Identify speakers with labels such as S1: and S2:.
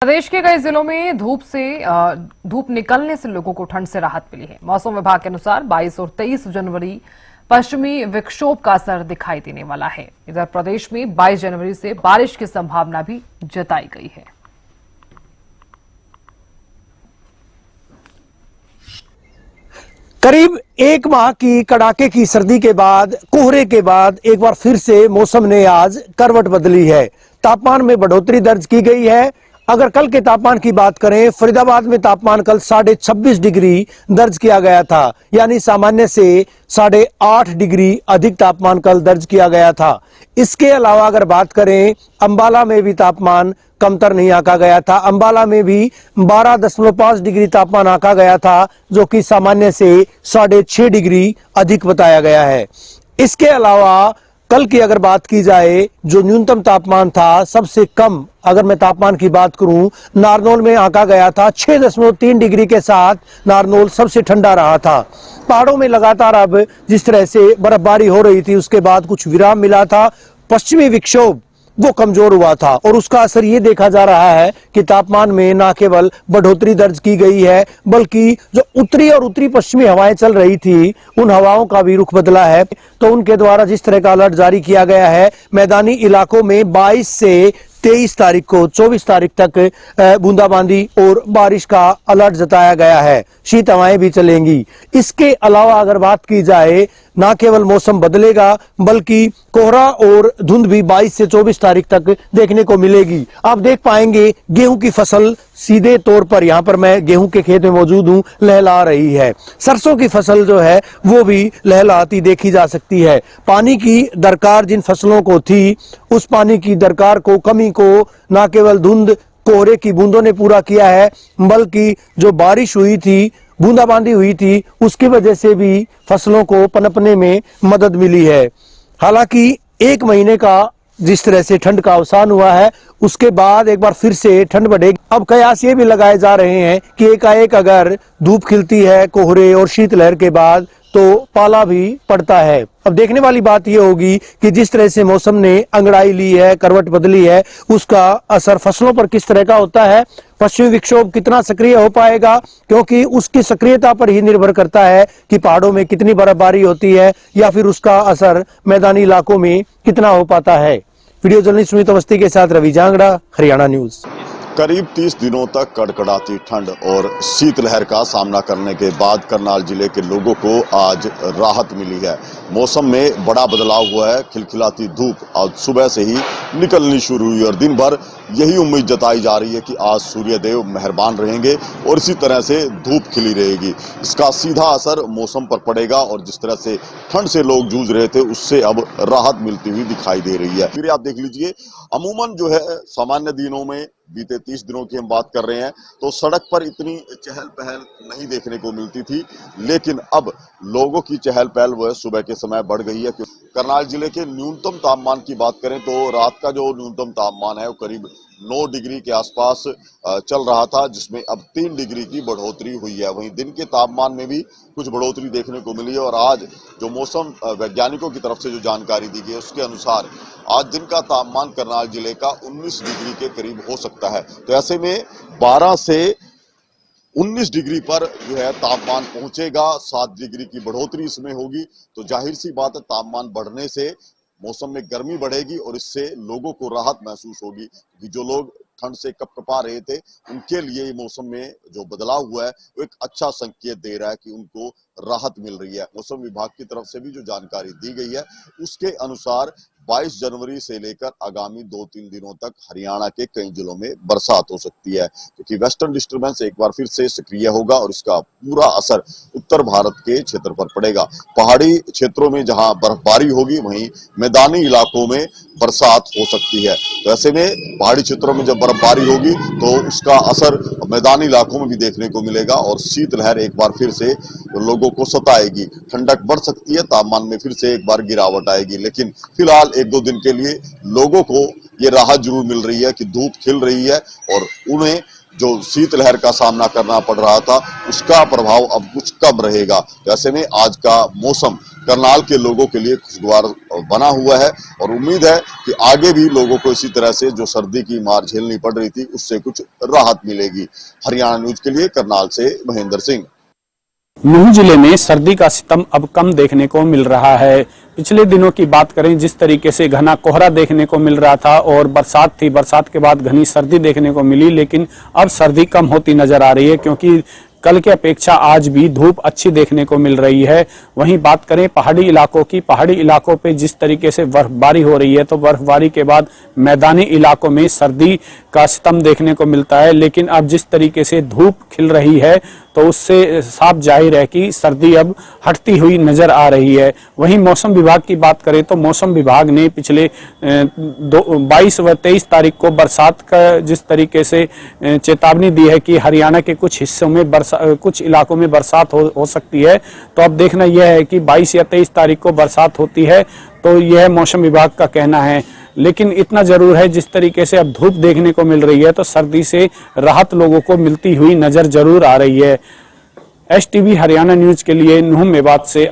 S1: प्रदेश के कई जिलों में धूप निकलने से लोगों को ठंड से राहत मिली है। मौसम विभाग के अनुसार 22 और 23 जनवरी पश्चिमी विक्षोभ का असर दिखाई देने वाला है। इधर प्रदेश में 22 जनवरी से बारिश की संभावना भी जताई गई है।
S2: करीब एक माह की कड़ाके की सर्दी के बाद, कोहरे के बाद एक बार फिर से मौसम ने आज करवट बदली है। तापमान में बढ़ोतरी दर्ज की गई है। अगर कल के तापमान की बात करें, फरीदाबाद में तापमान कल 26.5 डिग्री दर्ज किया गया था, यानी सामान्य से 8.5 डिग्री अधिक तापमान कल दर्ज किया गया था। इसके अलावा अगर बात करें, अंबाला में भी तापमान कमतर नहीं आंका गया था। अंबाला में भी 12.5 डिग्री तापमान आंका गया था, जो कि सामान्य से 6.5 डिग्री अधिक बताया गया है। इसके अलावा कल की अगर बात की जाए, जो न्यूनतम तापमान था, सबसे कम अगर मैं तापमान की बात करूं, नारनौल में आंका गया था 6.3 डिग्री के साथ नारनौल सबसे ठंडा रहा था। पहाड़ों में लगातार अब जिस तरह से बर्फबारी हो रही थी, उसके बाद कुछ विराम मिला था। पश्चिमी विक्षोभ वो कमजोर हुआ था और उसका असर ये देखा जा रहा है कि तापमान में न केवल बढ़ोतरी दर्ज की गई है, बल्कि जो उत्तरी और उत्तरी पश्चिमी हवाएं चल रही थी, उन हवाओं का भी रुख बदला है। तो उनके द्वारा जिस तरह का अलर्ट जारी किया गया है, मैदानी इलाकों में 22 से 23 तारीख को 24 तारीख तक बूंदाबांदी और बारिश का अलर्ट जताया गया है। शीत हवाएं भी चलेंगी। इसके अलावा अगर बात की जाए, न केवल मौसम बदलेगा, बल्कि कोहरा और धुंध भी 22 से 24 तारीख तक देखने को मिलेगी। आप देख पाएंगे गेहूं की फसल सीधे तौर पर, यहां पर मैं गेहूं के खेत में मौजूद हूं, लहला रही है। सरसों की फसल जो है वो भी लहलाती देखी जा सकती है। पानी की दरकार जिन फसलों को थी, उस पानी की दरकार को, कमी को न केवल धुंध कोहरे की बूंदों ने पूरा किया है, बल्कि जो बारिश हुई थी, बूंदाबांदी हुई थी, उसकी वजह से भी फसलों को पनपने में मदद मिली है। हालांकि एक महीने का जिस तरह से ठंड का अवसान हुआ है, उसके बाद एक बार फिर से ठंड बढ़ेगी। अब कयास ये भी लगाए जा रहे हैं कि एकाएक अगर धूप खिलती है कोहरे और शीतलहर के बाद, तो पाला भी पड़ता है। अब देखने वाली बात यह होगी कि जिस तरह से मौसम ने अंगड़ाई ली है, करवट बदली है, उसका असर फसलों पर किस तरह का होता है। पश्चिमी विक्षोभ कितना सक्रिय हो पाएगा, क्योंकि उसकी सक्रियता पर ही निर्भर करता है कि पहाड़ों में कितनी बर्फबारी होती है या फिर उसका असर मैदानी इलाकों में कितना हो पाता है। वीडियो जर्नलिस्ट सुमित अवस्थी के साथ रवि जांगड़ा, हरियाणा न्यूज।
S3: करीब 30 दिनों तक कड़कड़ाती ठंड और शीतलहर का सामना करने के बाद करनाल जिले के लोगों को आज राहत मिली है। मौसम में बड़ा बदलाव हुआ है। खिलखिलाती धूप आज सुबह से ही निकलनी शुरू हुई और दिन भर यही उम्मीद जताई जा रही है कि आज सूर्यदेव मेहरबान रहेंगे और इसी तरह से धूप खिली रहेगी। इसका सीधा असर मौसम पर पड़ेगा और जिस तरह से ठंड से लोग जूझ रहे थे, उससे अब राहत मिलती हुई दिखाई दे रही है। फिर आप देख लीजिए, अमूमन जो है सामान्य दिनों में, बीते 30 दिनों की हम बात कर रहे हैं, तो सड़क पर इतनी चहल पहल नहीं देखने को मिलती थी, लेकिन अब लोगों की चहल पहल वह सुबह के समय बढ़ गई है। करनाल जिले के न्यूनतम तापमान की बात करें तो रात का जो न्यूनतम तापमान है वो करीब 9 डिग्री के आसपास चल रहा था, जिसमें अब 3 डिग्री की बढ़ोतरी हुई है। वहीं दिन के तापमान में भी कुछ बढ़ोतरी देखने को मिली है और आज जो मौसम वैज्ञानिकों की तरफ से जो जानकारी दी गई है, उसके अनुसार आज दिन का तापमान करनाल जिले का 19 डिग्री के करीब हो सकता है। तो ऐसे में 12 से 19 डिग्री पर जो है तापमान पहुंचेगा। 7 डिग्री की बढ़ोतरी इसमें होगी, तो जाहिर सी बात है तापमान बढ़ने से मौसम में गर्मी बढ़ेगी और इससे लोगों को राहत महसूस होगी। कि जो लोग ठंड से कपकपा रहे थे, उनके लिए ये मौसम में जो बदलाव हुआ है वो एक अच्छा संकेत दे रहा है कि उनको राहत मिल रही है। मौसम विभाग की तरफ से भी जो जानकारी दी गई है, उसके अनुसार 22 जनवरी से लेकर आगामी 2-3 दिनों तक हरियाणा के कई जिलों में बरसात हो सकती है, क्योंकि वेस्टर्न डिस्टर्बेंस एक बार फिर से सक्रिय होगा और इसका पूरा असर उत्तर भारत के क्षेत्र पर पड़ेगा। पहाड़ी क्षेत्रों में जहां बर्फबारी होगी, वहीं मैदानी इलाकों में बरसात हो सकती है। तो ऐसे में पहाड़ी क्षेत्रों में जब बर्फबारी होगी तो उसका असर मैदानी इलाकों में भी देखने को मिलेगा और शीतलहर एक बार फिर से लोगों को सताएगी। ठंडक बढ़ सकती है, तापमान में फिर से एक बार गिरावट आएगी, लेकिन फिलहाल 1-2 दिन के लिए लोगों को ये राहत जरूर मिल रही है कि धूप खिल रही है और उन्हें जो शीतलहर का सामना करना पड़ रहा था, उसका प्रभाव अब कुछ कम रहेगा। तो ऐसे में आज का मौसम करनाल के लोगों के लिए खुशगवार बना हुआ है और उम्मीद है कि आगे भी लोगों को इसी तरह से जो सर्दी की मार झेलनी पड़ रही थी उससे कुछ राहत मिलेगी। हरियाणा न्यूज के लिए करनाल से महेंद्र सिंह।
S4: नूंह जिले में सर्दी का सितम अब कम देखने को मिल रहा है। पिछले दिनों की बात करें, जिस तरीके से घना कोहरा देखने को मिल रहा था और बरसात थी, बरसात के बाद घनी सर्दी देखने को मिली, लेकिन अब सर्दी कम होती नजर आ रही है क्योंकि कल की अपेक्षा आज भी धूप अच्छी देखने को मिल रही है। वहीं बात करें पहाड़ी इलाकों की, पहाड़ी इलाकों पे जिस तरीके से बर्फबारी हो रही है तो बर्फबारी के बाद मैदानी इलाकों में सर्दी का सितम देखने को मिलता है, लेकिन अब जिस तरीके से धूप खिल रही है तो उससे साफ जाहिर है कि सर्दी अब हटती हुई नजर आ रही है। वहीं मौसम विभाग की बात करें तो मौसम विभाग ने पिछले 22 व 23 तारीख को बरसात का जिस तरीके से चेतावनी दी है कि हरियाणा के कुछ हिस्सों में कुछ इलाकों में बरसात हो सकती है, तो अब देखना यह है कि 22 या 23 तारीख को बरसात होती है तो यह मौसम विभाग का कहना है। लेकिन इतना जरूर है, जिस तरीके से अब धूप देखने को मिल रही है तो सर्दी से राहत लोगों को मिलती हुई नजर जरूर आ रही है। STV हरियाणा न्यूज के लिए नूंह मेवात से